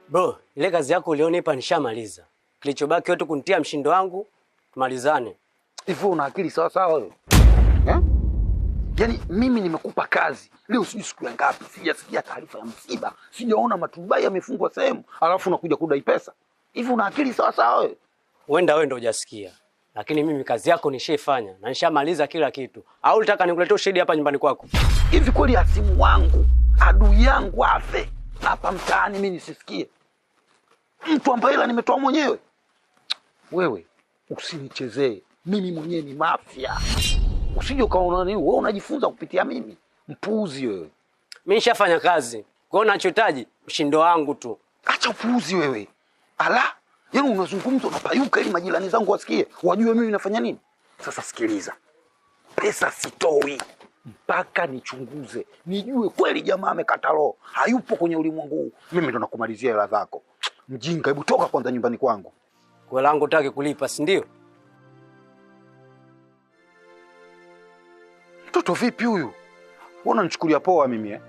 Bro, ile kazi yako ulionipa nishamaliza. Kilichobaki yote kunitia mshindo wangu, tumalizane. Hivi una akili sawa sawa wewe? Eh? Yaani mimi nimekupa kazi. Leo sijui siku ya ngapi, sijasikia taarifa ya msiba, sijaona matubai yamefungwa sehemu, alafu unakuja kudai pesa. Hivi una akili sawa sawa wewe? Wenda wewe ndio hujasikia. Lakini mimi kazi yako nishaifanya na nishamaliza kila kitu. Au unataka nikuletee ushahidi hapa nyumbani kwako? Hivi kweli hasimu wangu, adui yangu afe hapa mtaani mimi nisisikie? Mtu ambaye ila nimetoa mwenyewe. Wewe usinichezee. Mimi mwenyewe ni mafia. Usije ukaona nini wewe unajifunza kupitia mimi. Mpuuzi wewe. Mimi nishafanya kazi. Kwa hiyo ninachohitaji mshindo wangu tu. Acha upuuzi wewe. Ala, yaani unazungumza unapayuka ili majirani zangu wasikie, wajue mimi nafanya nini? Sasa sikiliza. Pesa sitoi mpaka nichunguze, nijue kweli jamaa amekata roho, hayupo kwenye ulimwengu huu. Mimi ndo nakumalizia hela zako. Mjinga, hebu toka kwanza nyumbani kwangu. Kwa langu utaki kulipa, si ndio? Mtoto vipi huyu? Wewe unanichukulia poa mimi eh?